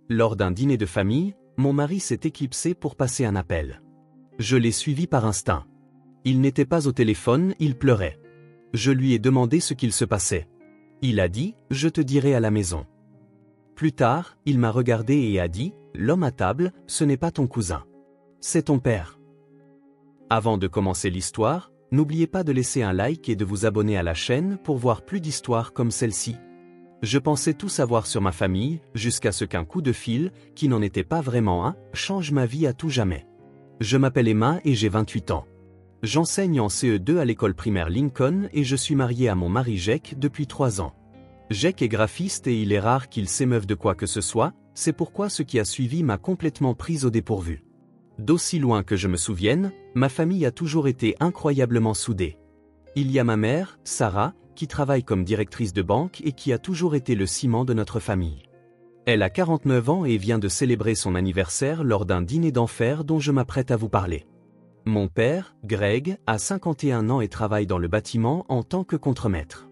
Lors d'un dîner de famille, mon mari s'est éclipsé pour passer un appel. Je l'ai suivi par instinct. Il n'était pas au téléphone, il pleurait. Je lui ai demandé ce qu'il se passait. Il a dit « Je te dirai à la maison ». Plus tard, il m'a regardé et a dit « L'homme à table, ce n'est pas ton cousin. C'est ton père ». Avant de commencer l'histoire, n'oubliez pas de laisser un like et de vous abonner à la chaîne pour voir plus d'histoires comme celle-ci. Je pensais tout savoir sur ma famille, jusqu'à ce qu'un coup de fil, qui n'en était pas vraiment un, change ma vie à tout jamais. Je m'appelle Emma et j'ai 28 ans. J'enseigne en CE2 à l'école primaire Lincoln et je suis marié à mon mari Jake depuis 3 ans. Jake est graphiste et il est rare qu'il s'émeuve de quoi que ce soit, c'est pourquoi ce qui a suivi m'a complètement prise au dépourvu. D'aussi loin que je me souvienne, ma famille a toujours été incroyablement soudée. Il y a ma mère, Sarah, qui travaille comme directrice de banque et qui a toujours été le ciment de notre famille. Elle a 49 ans et vient de célébrer son anniversaire lors d'un dîner d'enfer dont je m'apprête à vous parler. Mon père, Greg, a 51 ans et travaille dans le bâtiment en tant que contremaître.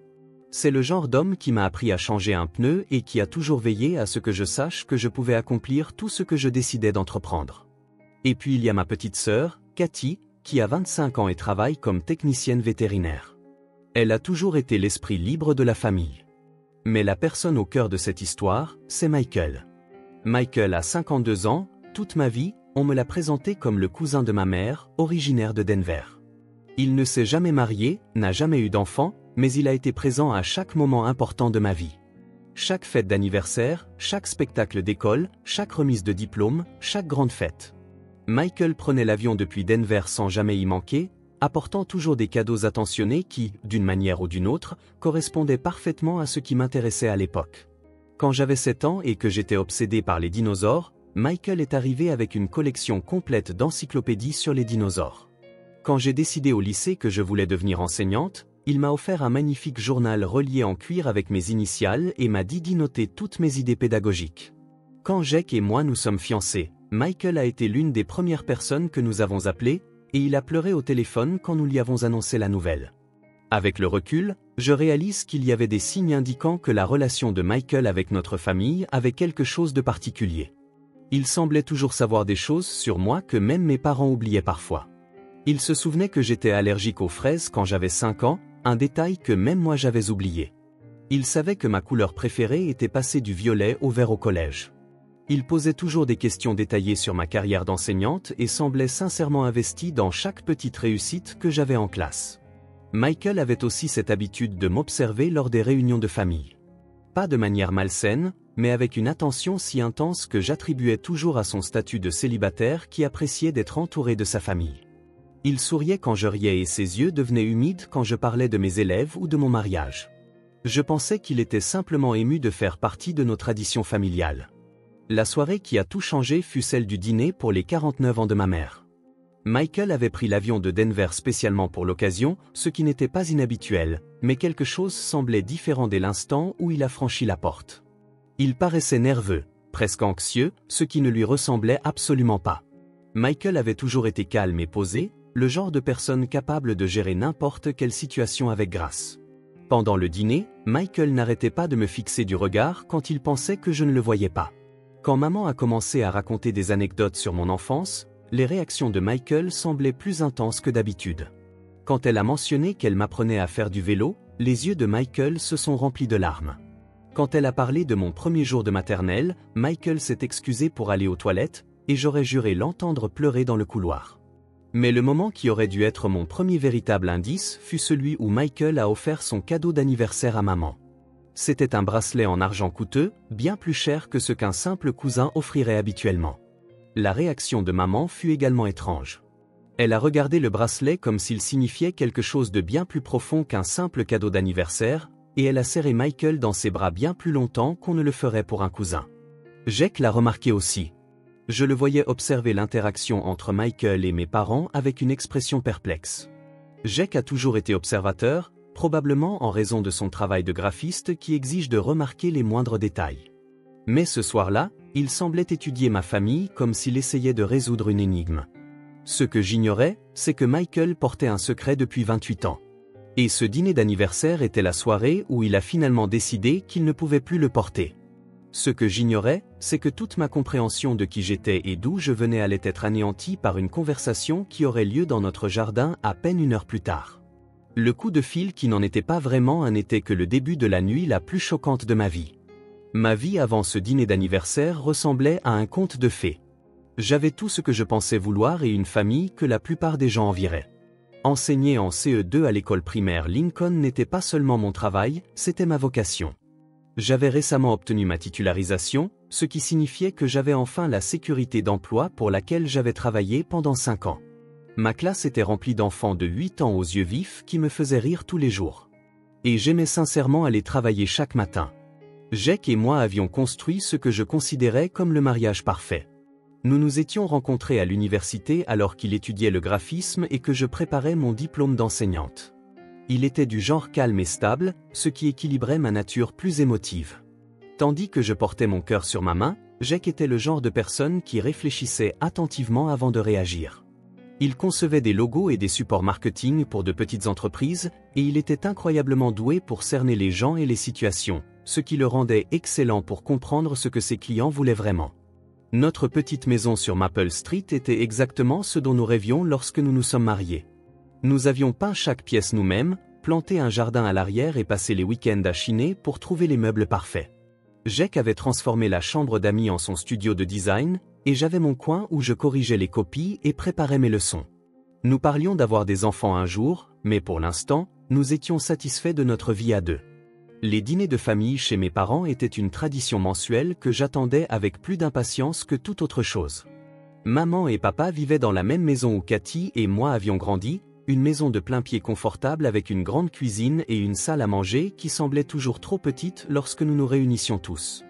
C'est le genre d'homme qui m'a appris à changer un pneu et qui a toujours veillé à ce que je sache que je pouvais accomplir tout ce que je décidais d'entreprendre. Et puis il y a ma petite sœur, Cathy, qui a 25 ans et travaille comme technicienne vétérinaire. Elle a toujours été l'esprit libre de la famille. Mais la personne au cœur de cette histoire, c'est Michael. Michael a 52 ans, toute ma vie, on me l'a présenté comme le cousin de ma mère, originaire de Denver. Il ne s'est jamais marié, n'a jamais eu d'enfant, mais il a été présent à chaque moment important de ma vie. Chaque fête d'anniversaire, chaque spectacle d'école, chaque remise de diplôme, chaque grande fête. Michael prenait l'avion depuis Denver sans jamais y manquer, apportant toujours des cadeaux attentionnés qui, d'une manière ou d'une autre, correspondaient parfaitement à ce qui m'intéressait à l'époque. Quand j'avais 7 ans et que j'étais obsédé par les dinosaures, Michael est arrivé avec une collection complète d'encyclopédies sur les dinosaures. Quand j'ai décidé au lycée que je voulais devenir enseignante, il m'a offert un magnifique journal relié en cuir avec mes initiales et m'a dit d'y noter toutes mes idées pédagogiques. Quand Jake et moi nous sommes fiancés, Michael a été l'une des premières personnes que nous avons appelées, et il a pleuré au téléphone quand nous lui avons annoncé la nouvelle. Avec le recul, je réalise qu'il y avait des signes indiquant que la relation de Michael avec notre famille avait quelque chose de particulier. Il semblait toujours savoir des choses sur moi que même mes parents oubliaient parfois. Il se souvenait que j'étais allergique aux fraises quand j'avais 5 ans, un détail que même moi j'avais oublié. Il savait que ma couleur préférée était passée du violet au vert au collège. Il posait toujours des questions détaillées sur ma carrière d'enseignante et semblait sincèrement investi dans chaque petite réussite que j'avais en classe. Michael avait aussi cette habitude de m'observer lors des réunions de famille. Pas de manière malsaine, mais avec une attention si intense que j'attribuais toujours à son statut de célibataire qui appréciait d'être entouré de sa famille. Il souriait quand je riais et ses yeux devenaient humides quand je parlais de mes élèves ou de mon mariage. Je pensais qu'il était simplement ému de faire partie de nos traditions familiales. La soirée qui a tout changé fut celle du dîner pour les 49 ans de ma mère. Michael avait pris l'avion de Denver spécialement pour l'occasion, ce qui n'était pas inhabituel, mais quelque chose semblait différent dès l'instant où il a franchi la porte. Il paraissait nerveux, presque anxieux, ce qui ne lui ressemblait absolument pas. Michael avait toujours été calme et posé, le genre de personne capable de gérer n'importe quelle situation avec grâce. Pendant le dîner, Michael n'arrêtait pas de me fixer du regard quand il pensait que je ne le voyais pas. Quand maman a commencé à raconter des anecdotes sur mon enfance, les réactions de Michael semblaient plus intenses que d'habitude. Quand elle a mentionné qu'elle m'apprenait à faire du vélo, les yeux de Michael se sont remplis de larmes. Quand elle a parlé de mon premier jour de maternelle, Michael s'est excusé pour aller aux toilettes, et j'aurais juré l'entendre pleurer dans le couloir. Mais le moment qui aurait dû être mon premier véritable indice fut celui où Michael a offert son cadeau d'anniversaire à maman. C'était un bracelet en argent coûteux, bien plus cher que ce qu'un simple cousin offrirait habituellement. La réaction de maman fut également étrange. Elle a regardé le bracelet comme s'il signifiait quelque chose de bien plus profond qu'un simple cadeau d'anniversaire, et elle a serré Michael dans ses bras bien plus longtemps qu'on ne le ferait pour un cousin. Jake l'a remarqué aussi. Je le voyais observer l'interaction entre Michael et mes parents avec une expression perplexe. Jake a toujours été observateur, probablement en raison de son travail de graphiste qui exige de remarquer les moindres détails. Mais ce soir-là, il semblait étudier ma famille comme s'il essayait de résoudre une énigme. Ce que j'ignorais, c'est que Michael portait un secret depuis 28 ans. Et ce dîner d'anniversaire était la soirée où il a finalement décidé qu'il ne pouvait plus le porter. Ce que j'ignorais, c'est que toute ma compréhension de qui j'étais et d'où je venais allait être anéantie par une conversation qui aurait lieu dans notre jardin à peine 1 heure plus tard. Le coup de fil qui n'en était pas vraiment un n'était que le début de la nuit la plus choquante de ma vie. Ma vie avant ce dîner d'anniversaire ressemblait à un conte de fées. J'avais tout ce que je pensais vouloir et une famille que la plupart des gens envieraient. Enseigner en CE2 à l'école primaire Lincoln n'était pas seulement mon travail, c'était ma vocation. J'avais récemment obtenu ma titularisation, ce qui signifiait que j'avais enfin la sécurité d'emploi pour laquelle j'avais travaillé pendant 5 ans. Ma classe était remplie d'enfants de 8 ans aux yeux vifs qui me faisaient rire tous les jours. Et j'aimais sincèrement aller travailler chaque matin. Jake et moi avions construit ce que je considérais comme le mariage parfait. Nous nous étions rencontrés à l'université alors qu'il étudiait le graphisme et que je préparais mon diplôme d'enseignante. Il était du genre calme et stable, ce qui équilibrait ma nature plus émotive. Tandis que je portais mon cœur sur ma main, Jake était le genre de personne qui réfléchissait attentivement avant de réagir. Il concevait des logos et des supports marketing pour de petites entreprises, et il était incroyablement doué pour cerner les gens et les situations, ce qui le rendait excellent pour comprendre ce que ses clients voulaient vraiment. Notre petite maison sur Maple Street était exactement ce dont nous rêvions lorsque nous nous sommes mariés. Nous avions peint chaque pièce nous-mêmes, planté un jardin à l'arrière et passé les week-ends à chiner pour trouver les meubles parfaits. Jake avait transformé la chambre d'amis en son studio de design, et j'avais mon coin où je corrigeais les copies et préparais mes leçons. Nous parlions d'avoir des enfants un jour, mais pour l'instant, nous étions satisfaits de notre vie à deux. Les dîners de famille chez mes parents étaient une tradition mensuelle que j'attendais avec plus d'impatience que toute autre chose. Maman et papa vivaient dans la même maison où Cathy et moi avions grandi, une maison de plain-pied confortable avec une grande cuisine et une salle à manger qui semblait toujours trop petite lorsque nous nous réunissions tous.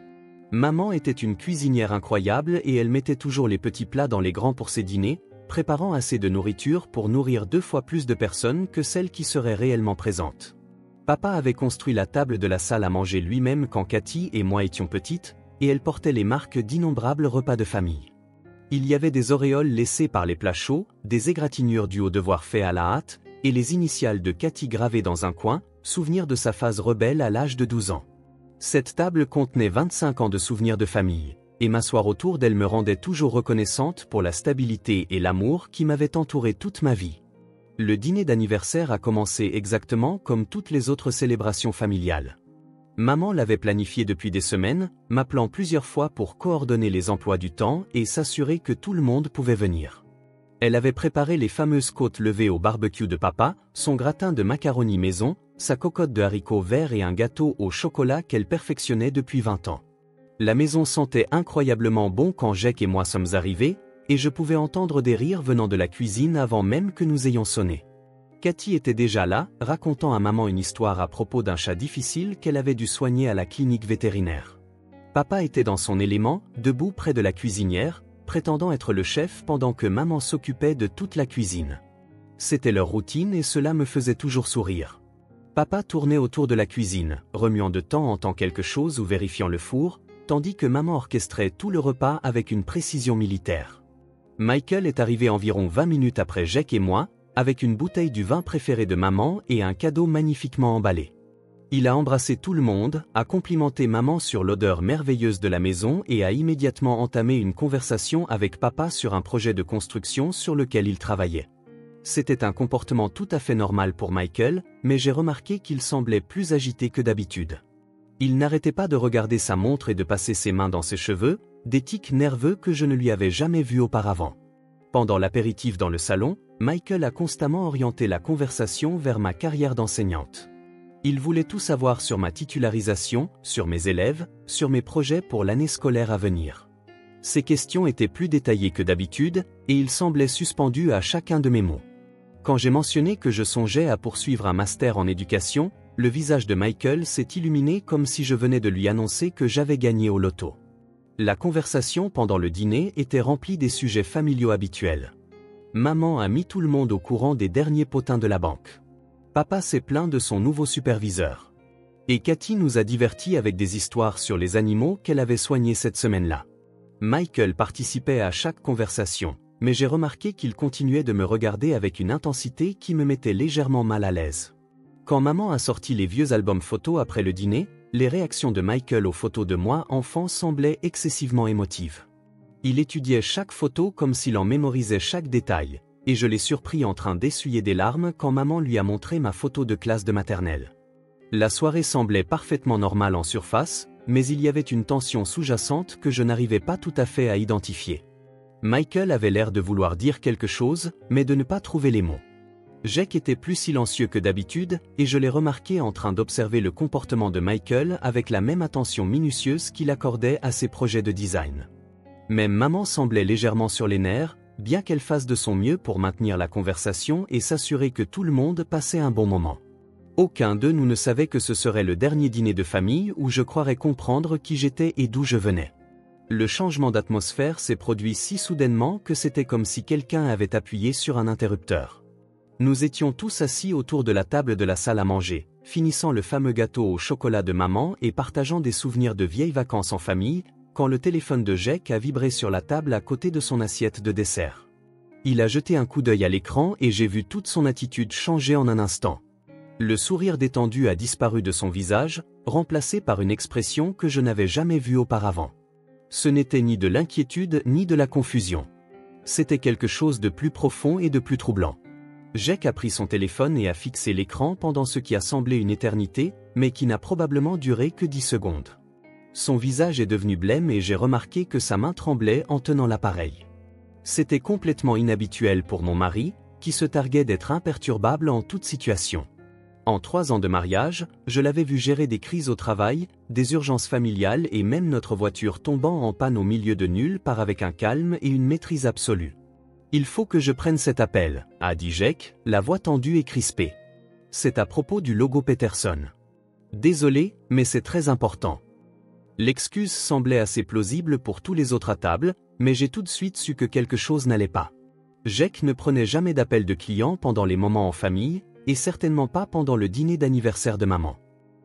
Maman était une cuisinière incroyable et elle mettait toujours les petits plats dans les grands pour ses dîners, préparant assez de nourriture pour nourrir 2 fois plus de personnes que celles qui seraient réellement présentes. Papa avait construit la table de la salle à manger lui-même quand Cathy et moi étions petites, et elle portait les marques d'innombrables repas de famille. Il y avait des auréoles laissées par les plats chauds, des égratignures dues aux devoirs faits à la hâte, et les initiales de Cathy gravées dans un coin, souvenir de sa phase rebelle à l'âge de 12 ans. Cette table contenait 25 ans de souvenirs de famille, et m'asseoir autour d'elle me rendait toujours reconnaissante pour la stabilité et l'amour qui m'avaient entouré toute ma vie. Le dîner d'anniversaire a commencé exactement comme toutes les autres célébrations familiales. Maman l'avait planifié depuis des semaines, m'appelant plusieurs fois pour coordonner les emplois du temps et s'assurer que tout le monde pouvait venir. Elle avait préparé les fameuses côtes levées au barbecue de papa, son gratin de macaroni maison, sa cocotte de haricots verts et un gâteau au chocolat qu'elle perfectionnait depuis 20 ans. La maison sentait incroyablement bon quand Jake et moi sommes arrivés, et je pouvais entendre des rires venant de la cuisine avant même que nous ayons sonné. Cathy était déjà là, racontant à maman une histoire à propos d'un chat difficile qu'elle avait dû soigner à la clinique vétérinaire. Papa était dans son élément, debout près de la cuisinière, prétendant être le chef pendant que maman s'occupait de toute la cuisine. C'était leur routine et cela me faisait toujours sourire. Papa tournait autour de la cuisine, remuant de temps en temps quelque chose ou vérifiant le four, tandis que maman orchestrait tout le repas avec une précision militaire. Michael est arrivé environ 20 minutes après Jake et moi, avec une bouteille du vin préféré de maman et un cadeau magnifiquement emballé. Il a embrassé tout le monde, a complimenté maman sur l'odeur merveilleuse de la maison et a immédiatement entamé une conversation avec papa sur un projet de construction sur lequel il travaillait. C'était un comportement tout à fait normal pour Michael, mais j'ai remarqué qu'il semblait plus agité que d'habitude. Il n'arrêtait pas de regarder sa montre et de passer ses mains dans ses cheveux, des tics nerveux que je ne lui avais jamais vus auparavant. Pendant l'apéritif dans le salon, Michael a constamment orienté la conversation vers ma carrière d'enseignante. Il voulait tout savoir sur ma titularisation, sur mes élèves, sur mes projets pour l'année scolaire à venir. Ses questions étaient plus détaillées que d'habitude, et il semblait suspendu à chacun de mes mots. Quand j'ai mentionné que je songeais à poursuivre un master en éducation, le visage de Michael s'est illuminé comme si je venais de lui annoncer que j'avais gagné au loto. La conversation pendant le dîner était remplie des sujets familiaux habituels. Maman a mis tout le monde au courant des derniers potins de la banque. Papa s'est plaint de son nouveau superviseur. Et Cathy nous a divertis avec des histoires sur les animaux qu'elle avait soignés cette semaine-là. Michael participait à chaque conversation, mais j'ai remarqué qu'il continuait de me regarder avec une intensité qui me mettait légèrement mal à l'aise. Quand maman a sorti les vieux albums photos après le dîner, les réactions de Michael aux photos de moi enfant semblaient excessivement émotives. Il étudiait chaque photo comme s'il en mémorisait chaque détail, et je l'ai surpris en train d'essuyer des larmes quand maman lui a montré ma photo de classe de maternelle. La soirée semblait parfaitement normale en surface, mais il y avait une tension sous-jacente que je n'arrivais pas tout à fait à identifier. Michael avait l'air de vouloir dire quelque chose, mais de ne pas trouver les mots. Jake était plus silencieux que d'habitude, et je l'ai remarqué en train d'observer le comportement de Michael avec la même attention minutieuse qu'il accordait à ses projets de design. Même maman semblait légèrement sur les nerfs, bien qu'elle fasse de son mieux pour maintenir la conversation et s'assurer que tout le monde passait un bon moment. Aucun d'eux nous ne savait que ce serait le dernier dîner de famille où je croirais comprendre qui j'étais et d'où je venais. Le changement d'atmosphère s'est produit si soudainement que c'était comme si quelqu'un avait appuyé sur un interrupteur. Nous étions tous assis autour de la table de la salle à manger, finissant le fameux gâteau au chocolat de maman et partageant des souvenirs de vieilles vacances en famille, quand le téléphone de Jake a vibré sur la table à côté de son assiette de dessert. Il a jeté un coup d'œil à l'écran et j'ai vu toute son attitude changer en un instant. Le sourire détendu a disparu de son visage, remplacé par une expression que je n'avais jamais vue auparavant. Ce n'était ni de l'inquiétude ni de la confusion. C'était quelque chose de plus profond et de plus troublant. Jake a pris son téléphone et a fixé l'écran pendant ce qui a semblé une éternité, mais qui n'a probablement duré que 10 secondes. Son visage est devenu blême et j'ai remarqué que sa main tremblait en tenant l'appareil. C'était complètement inhabituel pour mon mari, qui se targuait d'être imperturbable en toute situation. En 3 ans de mariage, je l'avais vu gérer des crises au travail, des urgences familiales et même notre voiture tombant en panne au milieu de nulle part avec un calme et une maîtrise absolue. « Il faut que je prenne cet appel », a dit Jake, la voix tendue et crispée. « C'est à propos du logo Peterson. »« Désolé, mais c'est très important. » L'excuse semblait assez plausible pour tous les autres à table, mais j'ai tout de suite su que quelque chose n'allait pas. Jake ne prenait jamais d'appel de clients pendant les moments en famille, et certainement pas pendant le dîner d'anniversaire de maman.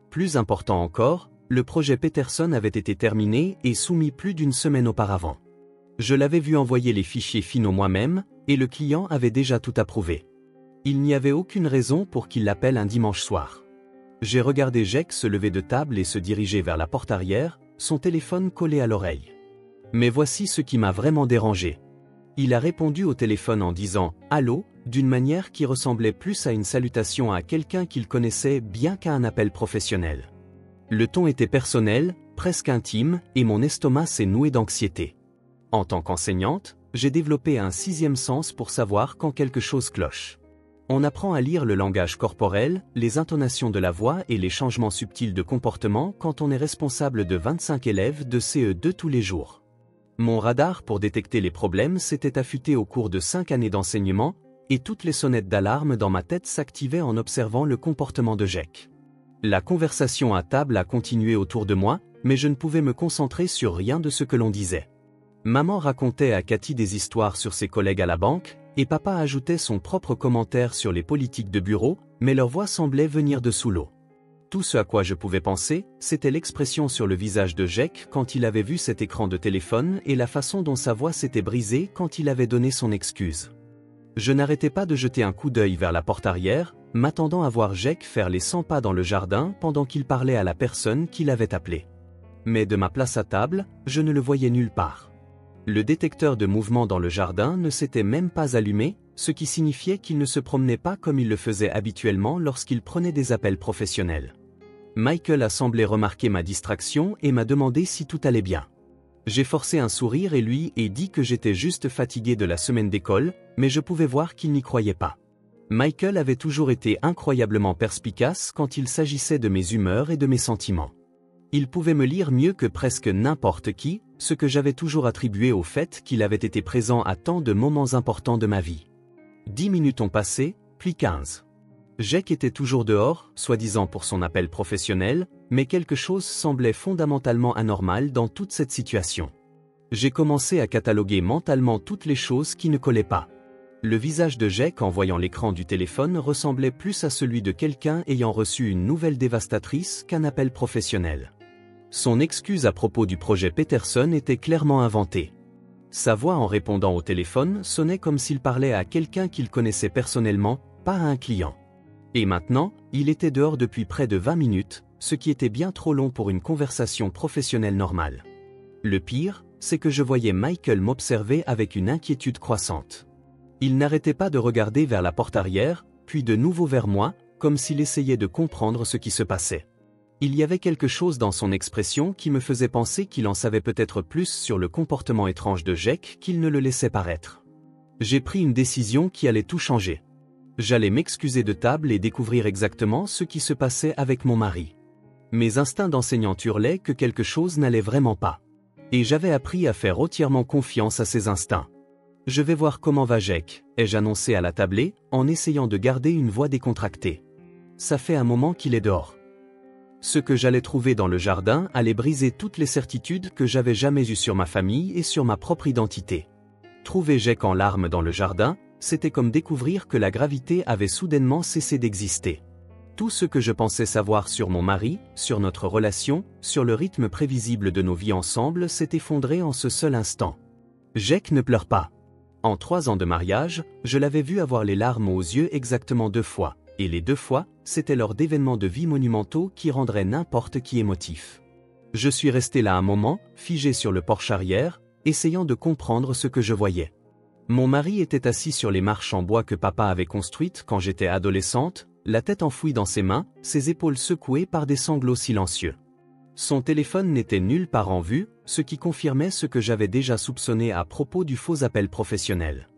Plus important encore, le projet Peterson avait été terminé et soumis plus d'une semaine auparavant. Je l'avais vu envoyer les fichiers finaux moi-même, et le client avait déjà tout approuvé. Il n'y avait aucune raison pour qu'il l'appelle un dimanche soir. J'ai regardé Jake se lever de table et se diriger vers la porte arrière, son téléphone collé à l'oreille. Mais voici ce qui m'a vraiment dérangé. Il a répondu au téléphone en disant « Allô » d'une manière qui ressemblait plus à une salutation à quelqu'un qu'il connaissait bien qu'à un appel professionnel. Le ton était personnel, presque intime, et mon estomac s'est noué d'anxiété. En tant qu'enseignante, j'ai développé un 6e sens pour savoir quand quelque chose cloche. On apprend à lire le langage corporel, les intonations de la voix et les changements subtils de comportement quand on est responsable de 25 élèves de CE2 tous les jours. Mon radar pour détecter les problèmes s'était affûté au cours de 5 années d'enseignement, et toutes les sonnettes d'alarme dans ma tête s'activaient en observant le comportement de Jake. La conversation à table a continué autour de moi, mais je ne pouvais me concentrer sur rien de ce que l'on disait. Maman racontait à Cathy des histoires sur ses collègues à la banque, et papa ajoutait son propre commentaire sur les politiques de bureau, mais leur voix semblait venir de sous l'eau. Tout ce à quoi je pouvais penser, c'était l'expression sur le visage de Jake quand il avait vu cet écran de téléphone et la façon dont sa voix s'était brisée quand il avait donné son excuse. Je n'arrêtais pas de jeter un coup d'œil vers la porte arrière, m'attendant à voir Jake faire les 100 pas dans le jardin pendant qu'il parlait à la personne qui l'avait appelé. Mais de ma place à table, je ne le voyais nulle part. Le détecteur de mouvement dans le jardin ne s'était même pas allumé, ce qui signifiait qu'il ne se promenait pas comme il le faisait habituellement lorsqu'il prenait des appels professionnels. Michael a semblé remarquer ma distraction et m'a demandé si tout allait bien. J'ai forcé un sourire et lui ai dit que j'étais juste fatigué de la semaine d'école, mais je pouvais voir qu'il n'y croyait pas. Michael avait toujours été incroyablement perspicace quand il s'agissait de mes humeurs et de mes sentiments. Il pouvait me lire mieux que presque n'importe qui, ce que j'avais toujours attribué au fait qu'il avait été présent à tant de moments importants de ma vie. 10 minutes ont passé, puis 15. Jake était toujours dehors, soi-disant pour son appel professionnel, mais quelque chose semblait fondamentalement anormal dans toute cette situation. J'ai commencé à cataloguer mentalement toutes les choses qui ne collaient pas. Le visage de Jake en voyant l'écran du téléphone ressemblait plus à celui de quelqu'un ayant reçu une nouvelle dévastatrice qu'un appel professionnel. Son excuse à propos du projet Peterson était clairement inventée. Sa voix en répondant au téléphone sonnait comme s'il parlait à quelqu'un qu'il connaissait personnellement, pas à un client. Et maintenant, il était dehors depuis près de 20 minutes, ce qui était bien trop long pour une conversation professionnelle normale. Le pire, c'est que je voyais Michael m'observer avec une inquiétude croissante. Il n'arrêtait pas de regarder vers la porte arrière, puis de nouveau vers moi, comme s'il essayait de comprendre ce qui se passait. Il y avait quelque chose dans son expression qui me faisait penser qu'il en savait peut-être plus sur le comportement étrange de Jake qu'il ne le laissait paraître. J'ai pris une décision qui allait tout changer. J'allais m'excuser de table et découvrir exactement ce qui se passait avec mon mari. Mes instincts d'enseignante hurlaient que quelque chose n'allait vraiment pas. Et j'avais appris à faire entièrement confiance à ces instincts. Je vais voir comment va Jake, ai-je annoncé à la tablée, en essayant de garder une voix décontractée. Ça fait un moment qu'il est dehors. Ce que j'allais trouver dans le jardin allait briser toutes les certitudes que j'avais jamais eues sur ma famille et sur ma propre identité. Trouver Jake en larmes dans le jardin, c'était comme découvrir que la gravité avait soudainement cessé d'exister. Tout ce que je pensais savoir sur mon mari, sur notre relation, sur le rythme prévisible de nos vies ensemble s'est effondré en ce seul instant. Jake ne pleure pas. En 3 ans de mariage, je l'avais vu avoir les larmes aux yeux exactement 2 fois, et les 2 fois, c'était lors d'événements de vie monumentaux qui rendraient n'importe qui émotif. Je suis resté là un moment, figé sur le porche arrière, essayant de comprendre ce que je voyais. Mon mari était assis sur les marches en bois que papa avait construites quand j'étais adolescente, la tête enfouie dans ses mains, ses épaules secouées par des sanglots silencieux. Son téléphone n'était nulle part en vue, ce qui confirmait ce que j'avais déjà soupçonné à propos du faux appel professionnel.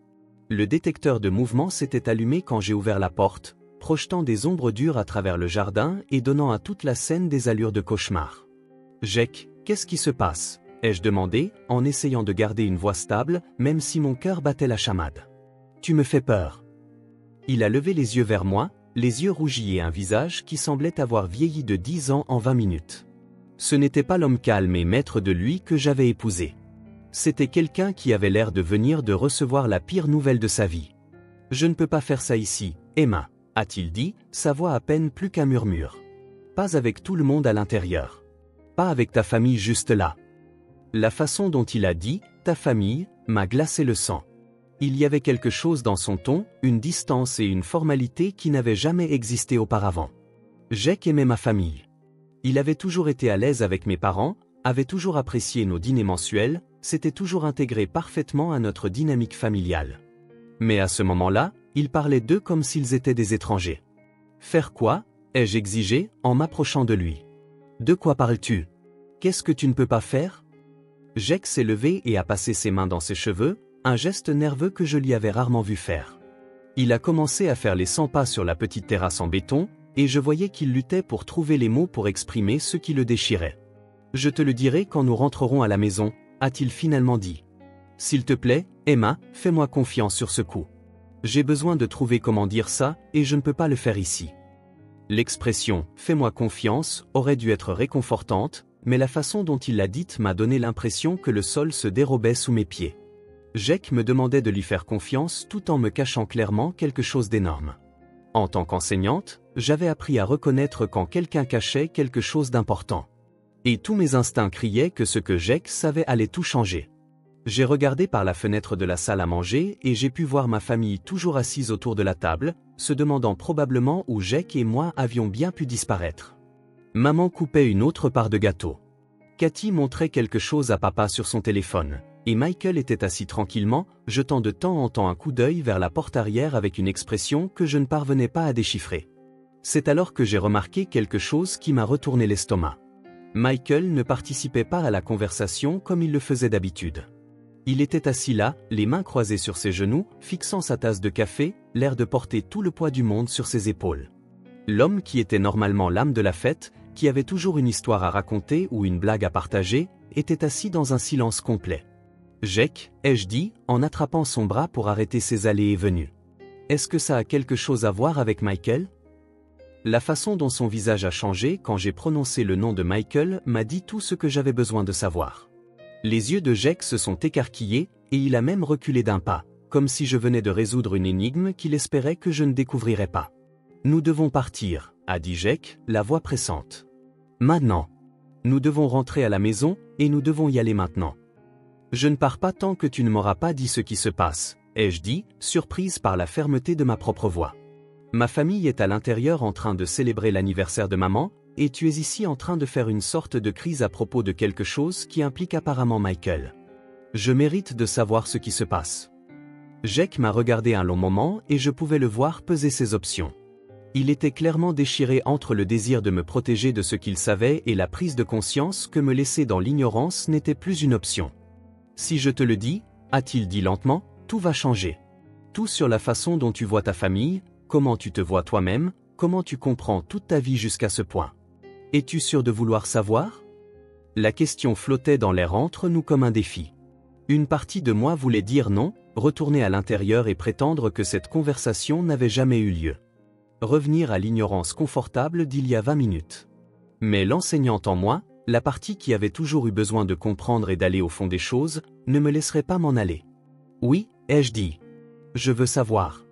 Le détecteur de mouvement s'était allumé quand j'ai ouvert la porte, projetant des ombres dures à travers le jardin et donnant à toute la scène des allures de cauchemar. « Jake, qu'est-ce qui se passe ?» ai-je demandé, en essayant de garder une voix stable, même si mon cœur battait la chamade. « Tu me fais peur. » Il a levé les yeux vers moi, les yeux rougis et un visage qui semblait avoir vieilli de 10 ans en 20 minutes. Ce n'était pas l'homme calme et maître de lui que j'avais épousé. C'était quelqu'un qui avait l'air de venir de recevoir la pire nouvelle de sa vie. « Je ne peux pas faire ça ici, Emma, » a-t-il dit, sa voix à peine plus qu'un murmure. « Pas avec tout le monde à l'intérieur. Pas avec ta famille juste là. » La façon dont il a dit « ta famille » m'a glacé le sang. Il y avait quelque chose dans son ton, une distance et une formalité qui n'avaient jamais existé auparavant. Jake aimait ma famille. Il avait toujours été à l'aise avec mes parents, avait toujours apprécié nos dîners mensuels, s'était toujours intégré parfaitement à notre dynamique familiale. Mais à ce moment-là, il parlait d'eux comme s'ils étaient des étrangers. « Faire quoi ?» ai-je exigé, en m'approchant de lui. « De quoi parles-tu ? Qu'est-ce que tu ne peux pas faire ?» Jake s'est levé et a passé ses mains dans ses cheveux, un geste nerveux que je lui avais rarement vu faire. Il a commencé à faire les 100 pas sur la petite terrasse en béton, et je voyais qu'il luttait pour trouver les mots pour exprimer ce qui le déchirait. « Je te le dirai quand nous rentrerons à la maison », a-t-il finalement dit. « S'il te plaît, Emma, fais-moi confiance sur ce coup. J'ai besoin de trouver comment dire ça, et je ne peux pas le faire ici. » L'expression « fais-moi confiance » aurait dû être réconfortante, mais la façon dont il l'a dite m'a donné l'impression que le sol se dérobait sous mes pieds. Jake me demandait de lui faire confiance tout en me cachant clairement quelque chose d'énorme. En tant qu'enseignante, j'avais appris à reconnaître quand quelqu'un cachait quelque chose d'important. Et tous mes instincts criaient que ce que Jake savait allait tout changer. J'ai regardé par la fenêtre de la salle à manger et j'ai pu voir ma famille toujours assise autour de la table, se demandant probablement où Jake et moi avions bien pu disparaître. Maman coupait une autre part de gâteau. Cathy montrait quelque chose à papa sur son téléphone, et Michael était assis tranquillement, jetant de temps en temps un coup d'œil vers la porte arrière avec une expression que je ne parvenais pas à déchiffrer. C'est alors que j'ai remarqué quelque chose qui m'a retourné l'estomac. Michael ne participait pas à la conversation comme il le faisait d'habitude. Il était assis là, les mains croisées sur ses genoux, fixant sa tasse de café, l'air de porter tout le poids du monde sur ses épaules. L'homme qui était normalement l'âme de la fête, qui avait toujours une histoire à raconter ou une blague à partager, était assis dans un silence complet. « Jake » ai-je dit, en attrapant son bras pour arrêter ses allées et venues. « Est-ce que ça a quelque chose à voir avec Michael ?» La façon dont son visage a changé quand j'ai prononcé le nom de Michael m'a dit tout ce que j'avais besoin de savoir. Les yeux de Jake se sont écarquillés, et il a même reculé d'un pas, comme si je venais de résoudre une énigme qu'il espérait que je ne découvrirais pas. « Nous devons partir » a dit Jake, la voix pressante. « Maintenant. Nous devons rentrer à la maison, et nous devons y aller maintenant. » « Je ne pars pas tant que tu ne m'auras pas dit ce qui se passe, ai-je dit, surprise par la fermeté de ma propre voix. Ma famille est à l'intérieur en train de célébrer l'anniversaire de maman, et tu es ici en train de faire une sorte de crise à propos de quelque chose qui implique apparemment Michael. Je mérite de savoir ce qui se passe. » Jake m'a regardé un long moment et je pouvais le voir peser ses options. Il était clairement déchiré entre le désir de me protéger de ce qu'il savait et la prise de conscience que me laisser dans l'ignorance n'était plus une option. « Si je te le dis, » a-t-il dit lentement, « tout va changer. Tout sur la façon dont tu vois ta famille, comment tu te vois toi-même, comment tu comprends toute ta vie jusqu'à ce point. Es-tu sûr de vouloir savoir ?» La question flottait dans l'air entre nous comme un défi. Une partie de moi voulait dire non, retourner à l'intérieur et prétendre que cette conversation n'avait jamais eu lieu. Revenir à l'ignorance confortable d'il y a 20 minutes. Mais l'enseignante en moi, la partie qui avait toujours eu besoin de comprendre et d'aller au fond des choses, ne me laisserait pas m'en aller. « Oui, » ai-je dit. « Je veux savoir. »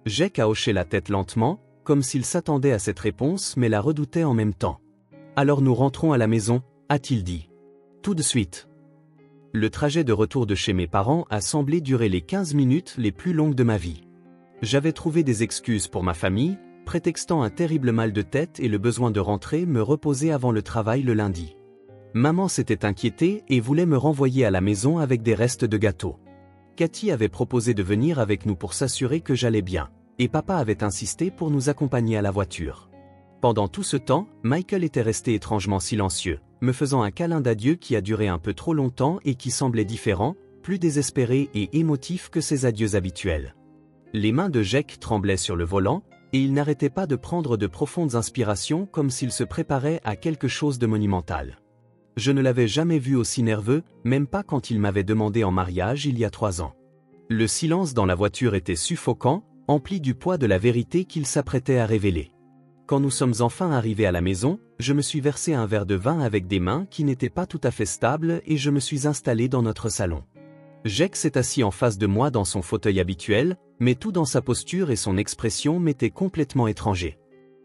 Jake a hoché la tête lentement, comme s'il s'attendait à cette réponse mais la redoutait en même temps. « Alors nous rentrons à la maison, » a-t-il dit. « Tout de suite. » Le trajet de retour de chez mes parents a semblé durer les 15 minutes les plus longues de ma vie. J'avais trouvé des excuses pour ma famille, prétextant un terrible mal de tête et le besoin de rentrer me reposer avant le travail le lundi. Maman s'était inquiétée et voulait me renvoyer à la maison avec des restes de gâteau. Cathy avait proposé de venir avec nous pour s'assurer que j'allais bien, et papa avait insisté pour nous accompagner à la voiture. Pendant tout ce temps, Michael était resté étrangement silencieux, me faisant un câlin d'adieu qui a duré un peu trop longtemps et qui semblait différent, plus désespéré et émotif que ses adieux habituels. Les mains de Jake tremblaient sur le volant, et il n'arrêtait pas de prendre de profondes inspirations comme s'il se préparait à quelque chose de monumental. Je ne l'avais jamais vu aussi nerveux, même pas quand il m'avait demandé en mariage il y a 3 ans. Le silence dans la voiture était suffocant, empli du poids de la vérité qu'il s'apprêtait à révéler. Quand nous sommes enfin arrivés à la maison, je me suis versé un verre de vin avec des mains qui n'étaient pas tout à fait stables et je me suis installé dans notre salon. Jake s'est assis en face de moi dans son fauteuil habituel, mais tout dans sa posture et son expression m'était complètement étranger.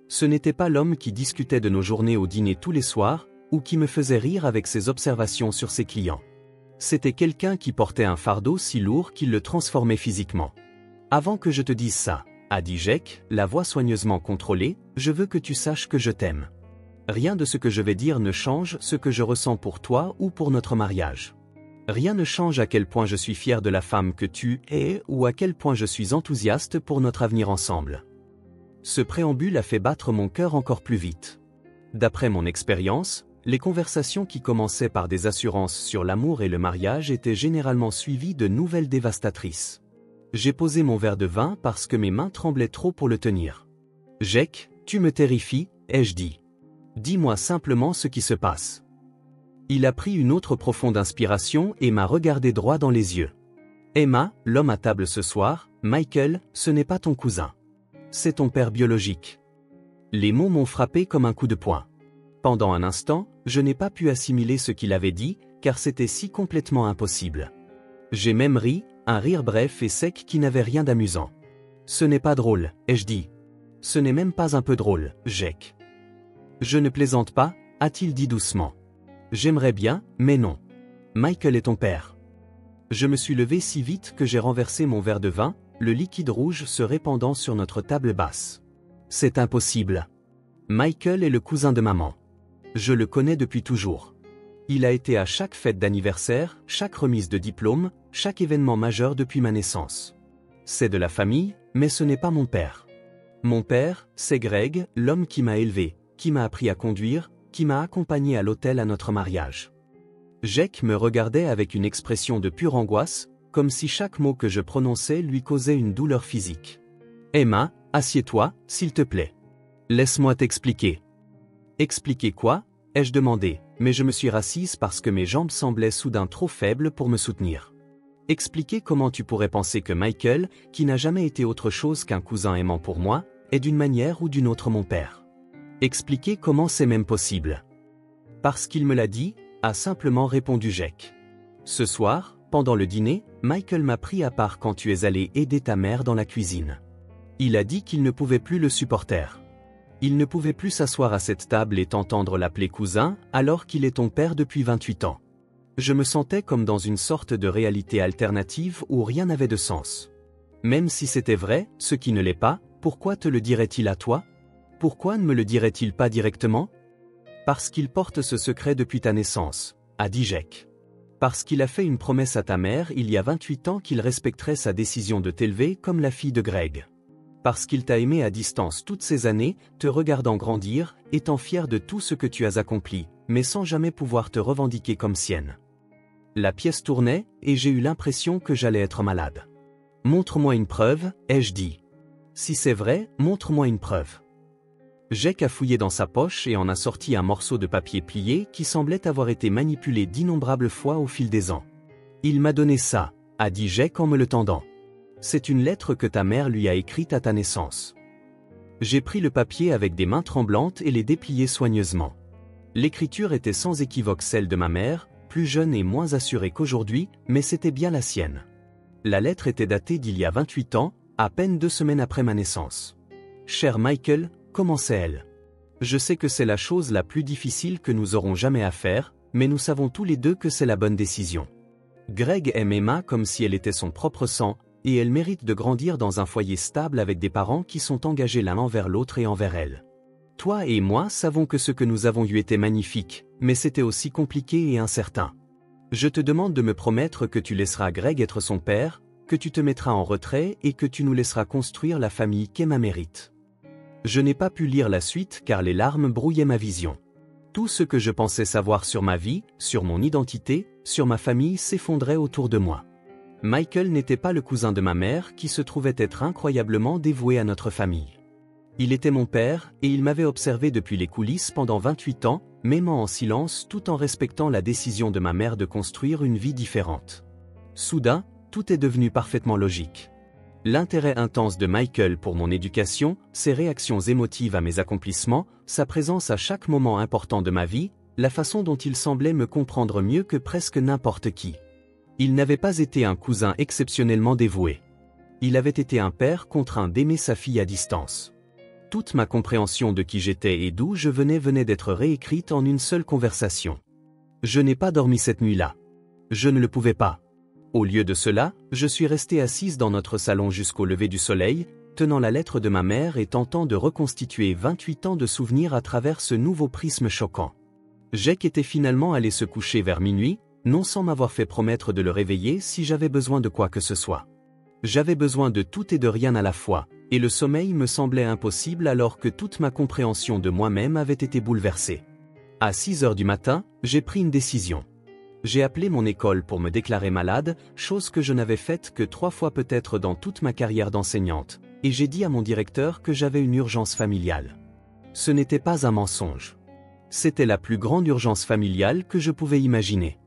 Ce n'était pas l'homme qui discutait de nos journées au dîner tous les soirs, ou qui me faisait rire avec ses observations sur ses clients. C'était quelqu'un qui portait un fardeau si lourd qu'il le transformait physiquement. « Avant que je te dise ça, » a dit Jake, la voix soigneusement contrôlée, « je veux que tu saches que je t'aime. Rien de ce que je vais dire ne change ce que je ressens pour toi ou pour notre mariage. Rien ne change à quel point je suis fier de la femme que tu es ou à quel point je suis enthousiaste pour notre avenir ensemble. » Ce préambule a fait battre mon cœur encore plus vite. D'après mon expérience, les conversations qui commençaient par des assurances sur l'amour et le mariage étaient généralement suivies de nouvelles dévastatrices. J'ai posé mon verre de vin parce que mes mains tremblaient trop pour le tenir. « Jake, tu me terrifies, » ai-je dit. « Dis-moi simplement ce qui se passe. » Il a pris une autre profonde inspiration et m'a regardé droit dans les yeux. « Emma, l'homme à table ce soir, Michael, ce n'est pas ton cousin. C'est ton père biologique. » Les mots m'ont frappé comme un coup de poing. Pendant un instant, je n'ai pas pu assimiler ce qu'il avait dit, car c'était si complètement impossible. J'ai même ri, un rire bref et sec qui n'avait rien d'amusant. « Ce n'est pas drôle, » ai-je dit. « Ce n'est même pas un peu drôle, Jake. »« Je ne plaisante pas, » a-t-il dit doucement. « J'aimerais bien, mais non. Michael est ton père. » Je me suis levé si vite que j'ai renversé mon verre de vin, le liquide rouge se répandant sur notre table basse. « C'est impossible. Michael est le cousin de maman. Je le connais depuis toujours. Il a été à chaque fête d'anniversaire, chaque remise de diplôme, chaque événement majeur depuis ma naissance. C'est de la famille, mais ce n'est pas mon père. Mon père, c'est Greg, l'homme qui m'a élevé, qui m'a appris à conduire, qui m'a accompagné à l'hôtel à notre mariage. » Jake me regardait avec une expression de pure angoisse, comme si chaque mot que je prononçais lui causait une douleur physique. « Emma, assieds-toi, s'il te plaît. Laisse-moi t'expliquer. » « Expliquer quoi ?» ai-je demandé, mais je me suis rassise parce que mes jambes semblaient soudain trop faibles pour me soutenir. « Expliquer comment tu pourrais penser que Michael, qui n'a jamais été autre chose qu'un cousin aimant pour moi, est d'une manière ou d'une autre mon père. Expliquer comment c'est même possible. » « Parce qu'il me l'a dit, » a simplement répondu Jake. « Ce soir, pendant le dîner, Michael m'a pris à part quand tu es allé aider ta mère dans la cuisine. Il a dit qu'il ne pouvait plus le supporter. Il ne pouvait plus s'asseoir à cette table et t'entendre l'appeler cousin, alors qu'il est ton père depuis 28 ans. Je me sentais comme dans une sorte de réalité alternative où rien n'avait de sens. Même si c'était vrai, ce qui ne l'est pas, pourquoi te le dirait-il à toi? Pourquoi ne me le dirait-il pas directement? Parce qu'il porte ce secret depuis ta naissance, a dit Jake. Parce qu'il a fait une promesse à ta mère il y a 28 ans qu'il respecterait sa décision de t'élever comme la fille de Greg. Parce qu'il t'a aimé à distance toutes ces années, te regardant grandir, étant fier de tout ce que tu as accompli, mais sans jamais pouvoir te revendiquer comme sienne. La pièce tournait, et j'ai eu l'impression que j'allais être malade. Montre-moi une preuve, ai-je dit. Si c'est vrai, montre-moi une preuve. Jake a fouillé dans sa poche et en a sorti un morceau de papier plié qui semblait avoir été manipulé d'innombrables fois au fil des ans. Il m'a donné ça, a dit Jake en me le tendant. C'est une lettre que ta mère lui a écrite à ta naissance. J'ai pris le papier avec des mains tremblantes et l'ai déplié soigneusement. L'écriture était sans équivoque celle de ma mère, plus jeune et moins assurée qu'aujourd'hui, mais c'était bien la sienne. La lettre était datée d'il y a 28 ans, à peine 2 semaines après ma naissance. Cher Michael, commençait-elle. Je sais que c'est la chose la plus difficile que nous aurons jamais à faire, mais nous savons tous les deux que c'est la bonne décision. Greg aime Emma comme si elle était son propre sang, et elle mérite de grandir dans un foyer stable avec des parents qui sont engagés l'un envers l'autre et envers elle. Toi et moi savons que ce que nous avons eu était magnifique, mais c'était aussi compliqué et incertain. Je te demande de me promettre que tu laisseras Greg être son père, que tu te mettras en retrait et que tu nous laisseras construire la famille qu'Emma mérite. Je n'ai pas pu lire la suite car les larmes brouillaient ma vision. Tout ce que je pensais savoir sur ma vie, sur mon identité, sur ma famille s'effondrait autour de moi. Michael n'était pas le cousin de ma mère qui se trouvait être incroyablement dévoué à notre famille. Il était mon père et il m'avait observé depuis les coulisses pendant 28 ans, m'aimant en silence tout en respectant la décision de ma mère de construire une vie différente. Soudain, tout est devenu parfaitement logique. L'intérêt intense de Michael pour mon éducation, ses réactions émotives à mes accomplissements, sa présence à chaque moment important de ma vie, la façon dont il semblait me comprendre mieux que presque n'importe qui. Il n'avait pas été un cousin exceptionnellement dévoué. Il avait été un père contraint d'aimer sa fille à distance. Toute ma compréhension de qui j'étais et d'où je venais d'être réécrite en une seule conversation. Je n'ai pas dormi cette nuit-là. Je ne le pouvais pas. Au lieu de cela, je suis restée assise dans notre salon jusqu'au lever du soleil, tenant la lettre de ma mère et tentant de reconstituer 28 ans de souvenirs à travers ce nouveau prisme choquant. Jake était finalement allé se coucher vers minuit, non sans m'avoir fait promettre de le réveiller si j'avais besoin de quoi que ce soit. J'avais besoin de tout et de rien à la fois, et le sommeil me semblait impossible alors que toute ma compréhension de moi-même avait été bouleversée. À 6 heures du matin, j'ai pris une décision. J'ai appelé mon école pour me déclarer malade, chose que je n'avais faite que 3 fois peut-être dans toute ma carrière d'enseignante, et j'ai dit à mon directeur que j'avais une urgence familiale. Ce n'était pas un mensonge. C'était la plus grande urgence familiale que je pouvais imaginer.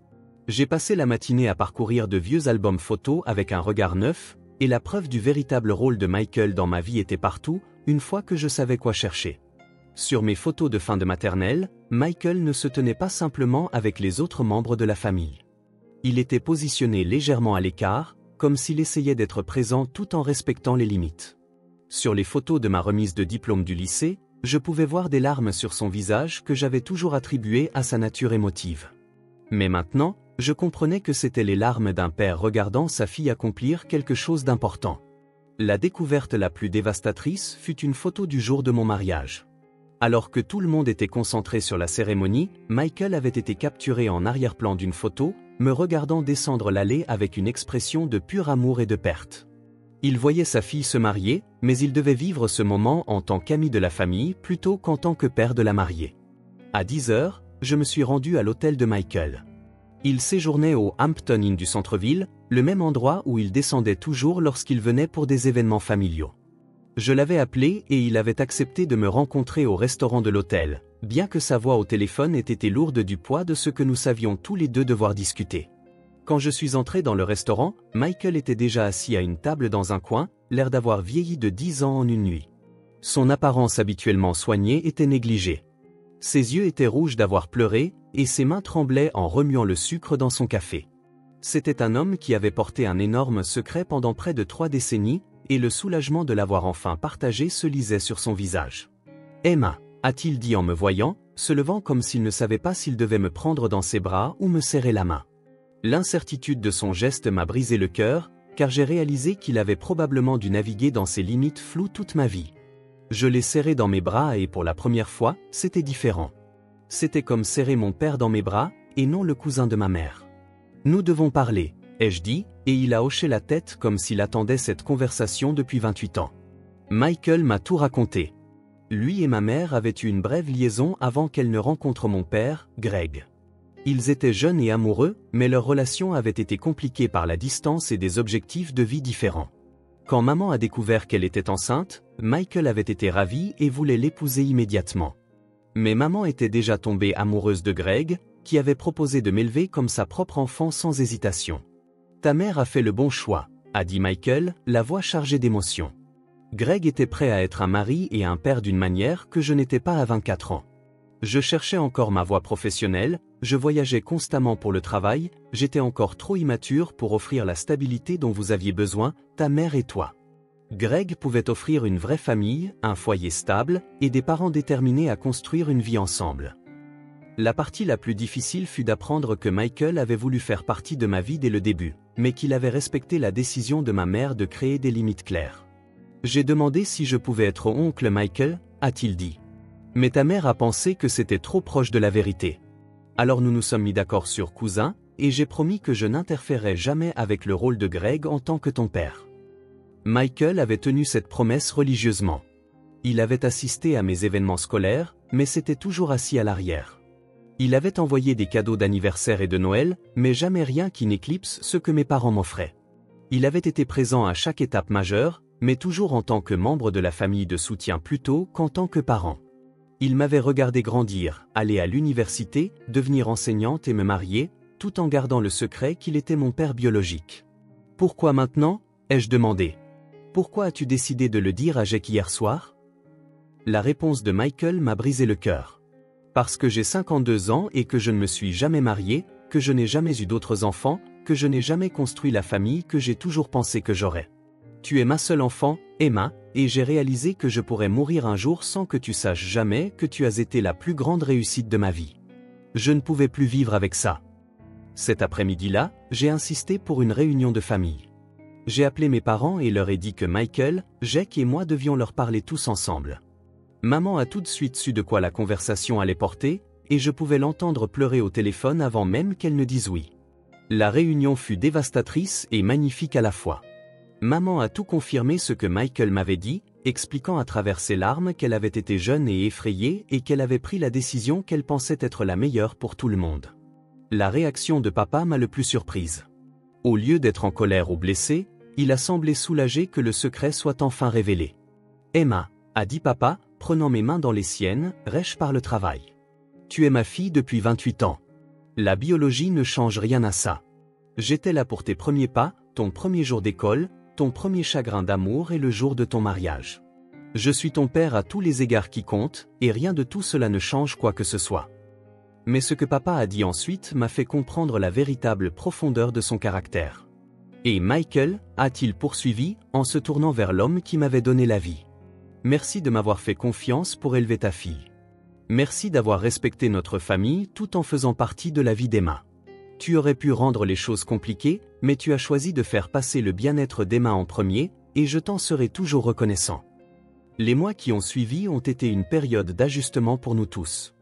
J'ai passé la matinée à parcourir de vieux albums photos avec un regard neuf, et la preuve du véritable rôle de Michael dans ma vie était partout, une fois que je savais quoi chercher. Sur mes photos de fin de maternelle, Michael ne se tenait pas simplement avec les autres membres de la famille. Il était positionné légèrement à l'écart, comme s'il essayait d'être présent tout en respectant les limites. Sur les photos de ma remise de diplôme du lycée, je pouvais voir des larmes sur son visage que j'avais toujours attribuées à sa nature émotive. Mais maintenant, je comprenais que c'étaient les larmes d'un père regardant sa fille accomplir quelque chose d'important. La découverte la plus dévastatrice fut une photo du jour de mon mariage. Alors que tout le monde était concentré sur la cérémonie, Michael avait été capturé en arrière-plan d'une photo, me regardant descendre l'allée avec une expression de pur amour et de perte. Il voyait sa fille se marier, mais il devait vivre ce moment en tant qu'ami de la famille plutôt qu'en tant que père de la mariée. À 10 heures, je me suis rendu à l'hôtel de Michael. Il séjournait au Hampton Inn du centre-ville, le même endroit où il descendait toujours lorsqu'il venait pour des événements familiaux. Je l'avais appelé et il avait accepté de me rencontrer au restaurant de l'hôtel, bien que sa voix au téléphone ait été lourde du poids de ce que nous savions tous les deux devoir discuter. Quand je suis entré dans le restaurant, Michael était déjà assis à une table dans un coin, l'air d'avoir vieilli de 10 ans en une nuit. Son apparence habituellement soignée était négligée. Ses yeux étaient rouges d'avoir pleuré, et ses mains tremblaient en remuant le sucre dans son café. C'était un homme qui avait porté un énorme secret pendant près de 3 décennies, et le soulagement de l'avoir enfin partagé se lisait sur son visage. « Emma », a-t-il dit en me voyant, se levant comme s'il ne savait pas s'il devait me prendre dans ses bras ou me serrer la main. L'incertitude de son geste m'a brisé le cœur, car j'ai réalisé qu'il avait probablement dû naviguer dans ses limites floues toute ma vie. Je l'ai serré dans mes bras et pour la première fois, c'était différent. C'était comme serrer mon père dans mes bras, et non le cousin de ma mère. Nous devons parler, ai-je dit, et il a hoché la tête comme s'il attendait cette conversation depuis 28 ans. Michael m'a tout raconté. Lui et ma mère avaient eu une brève liaison avant qu'elle ne rencontre mon père, Greg. Ils étaient jeunes et amoureux, mais leur relation avait été compliquée par la distance et des objectifs de vie différents. Quand maman a découvert qu'elle était enceinte, Michael avait été ravi et voulait l'épouser immédiatement. Mais maman était déjà tombée amoureuse de Greg, qui avait proposé de m'élever comme sa propre enfant sans hésitation. « Ta mère a fait le bon choix », a dit Michael, la voix chargée d'émotion. Greg était prêt à être un mari et un père d'une manière que je n'étais pas à 24 ans. Je cherchais encore ma voie professionnelle, je voyageais constamment pour le travail, j'étais encore trop immature pour offrir la stabilité dont vous aviez besoin, ta mère et toi. Greg pouvait offrir une vraie famille, un foyer stable, et des parents déterminés à construire une vie ensemble. La partie la plus difficile fut d'apprendre que Michael avait voulu faire partie de ma vie dès le début, mais qu'il avait respecté la décision de ma mère de créer des limites claires. J'ai demandé si je pouvais être oncle Michael, a-t-il dit. Mais ta mère a pensé que c'était trop proche de la vérité. Alors nous nous sommes mis d'accord sur cousin, et j'ai promis que je n'interférerais jamais avec le rôle de Greg en tant que ton père. Michael avait tenu cette promesse religieusement. Il avait assisté à mes événements scolaires, mais s'était toujours assis à l'arrière. Il avait envoyé des cadeaux d'anniversaire et de Noël, mais jamais rien qui n'éclipse ce que mes parents m'offraient. Il avait été présent à chaque étape majeure, mais toujours en tant que membre de la famille de soutien plutôt qu'en tant que parent. Il m'avait regardé grandir, aller à l'université, devenir enseignante et me marier, tout en gardant le secret qu'il était mon père biologique. « Pourquoi maintenant ?» ai-je demandé. « Pourquoi as-tu décidé de le dire à Jake hier soir ?» La réponse de Michael m'a brisé le cœur. Parce que j'ai 52 ans et que je ne me suis jamais marié, que je n'ai jamais eu d'autres enfants, que je n'ai jamais construit la famille que j'ai toujours pensé que j'aurais. Tu es ma seule enfant, Emma, et j'ai réalisé que je pourrais mourir un jour sans que tu saches jamais que tu as été la plus grande réussite de ma vie. Je ne pouvais plus vivre avec ça. Cet après-midi-là, j'ai insisté pour une réunion de famille. J'ai appelé mes parents et leur ai dit que Michael, Jake et moi devions leur parler tous ensemble. Maman a tout de suite su de quoi la conversation allait porter, et je pouvais l'entendre pleurer au téléphone avant même qu'elle ne dise oui. La réunion fut dévastatrice et magnifique à la fois. Maman a tout confirmé ce que Michael m'avait dit, expliquant à travers ses larmes qu'elle avait été jeune et effrayée et qu'elle avait pris la décision qu'elle pensait être la meilleure pour tout le monde. La réaction de papa m'a le plus surprise. Au lieu d'être en colère ou blessé, il a semblé soulagé que le secret soit enfin révélé. « Emma, » a dit papa, prenant mes mains dans les siennes, rêche par le travail. « Tu es ma fille depuis 28 ans. La biologie ne change rien à ça. J'étais là pour tes premiers pas, ton premier jour d'école, ton premier chagrin d'amour et le jour de ton mariage. Je suis ton père à tous les égards qui comptent, et rien de tout cela ne change quoi que ce soit. » Mais ce que papa a dit ensuite m'a fait comprendre la véritable profondeur de son caractère. « Et Michael, » a-t-il poursuivi, en se tournant vers l'homme qui m'avait donné la vie. « Merci de m'avoir fait confiance pour élever ta fille. Merci d'avoir respecté notre famille tout en faisant partie de la vie d'Emma. Tu aurais pu rendre les choses compliquées, mais tu as choisi de faire passer le bien-être d'Emma en premier, et je t'en serai toujours reconnaissant. » Les mois qui ont suivi ont été une période d'ajustement pour nous tous.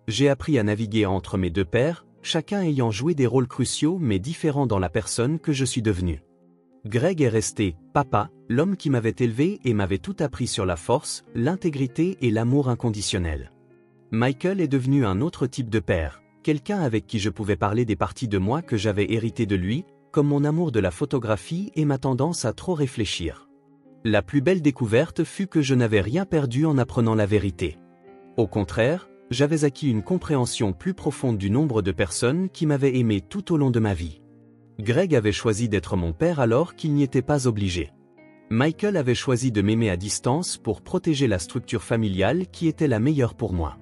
J'ai appris à naviguer entre mes deux pères, chacun ayant joué des rôles cruciaux mais différents dans la personne que je suis devenue. Greg est resté, papa, l'homme qui m'avait élevé et m'avait tout appris sur la force, l'intégrité et l'amour inconditionnel. Michael est devenu un autre type de père, quelqu'un avec qui je pouvais parler des parties de moi que j'avais héritées de lui, comme mon amour de la photographie et ma tendance à trop réfléchir. La plus belle découverte fut que je n'avais rien perdu en apprenant la vérité. Au contraire, j'avais acquis une compréhension plus profonde du nombre de personnes qui m'avaient aimé tout au long de ma vie. Greg avait choisi d'être mon père alors qu'il n'y était pas obligé. Michael avait choisi de m'aimer à distance pour protéger la structure familiale qui était la meilleure pour moi.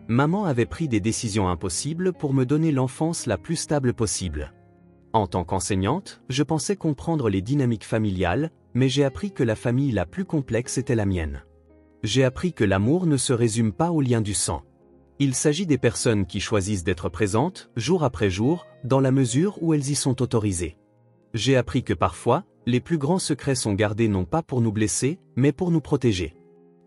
Maman avait pris des décisions impossibles pour me donner l'enfance la plus stable possible. En tant qu'enseignante, je pensais comprendre les dynamiques familiales, mais j'ai appris que la famille la plus complexe était la mienne. J'ai appris que l'amour ne se résume pas au lien du sang. Il s'agit des personnes qui choisissent d'être présentes, jour après jour, dans la mesure où elles y sont autorisées. J'ai appris que parfois, les plus grands secrets sont gardés non pas pour nous blesser, mais pour nous protéger.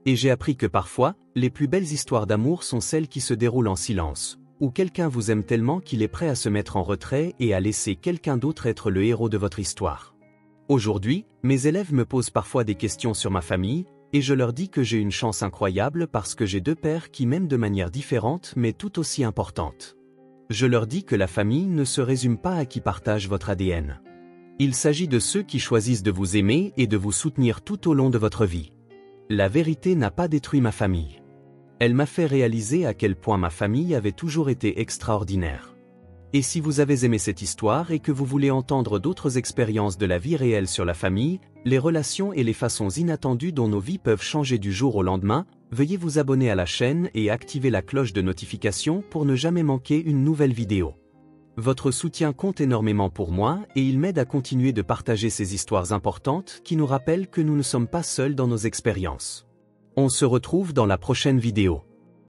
Et j'ai appris que parfois, les plus belles histoires d'amour sont celles qui se déroulent en silence, où quelqu'un vous aime tellement qu'il est prêt à se mettre en retrait et à laisser quelqu'un d'autre être le héros de votre histoire. Aujourd'hui, mes élèves me posent parfois des questions sur ma famille, et je leur dis que j'ai une chance incroyable parce que j'ai deux pères qui m'aiment de manière différente mais tout aussi importante. Je leur dis que la famille ne se résume pas à qui partage votre ADN. Il s'agit de ceux qui choisissent de vous aimer et de vous soutenir tout au long de votre vie. La vérité n'a pas détruit ma famille. Elle m'a fait réaliser à quel point ma famille avait toujours été extraordinaire. Et si vous avez aimé cette histoire et que vous voulez entendre d'autres expériences de la vie réelle sur la famille, les relations et les façons inattendues dont nos vies peuvent changer du jour au lendemain, veuillez vous abonner à la chaîne et activer la cloche de notification pour ne jamais manquer une nouvelle vidéo. Votre soutien compte énormément pour moi et il m'aide à continuer de partager ces histoires importantes qui nous rappellent que nous ne sommes pas seuls dans nos expériences. On se retrouve dans la prochaine vidéo.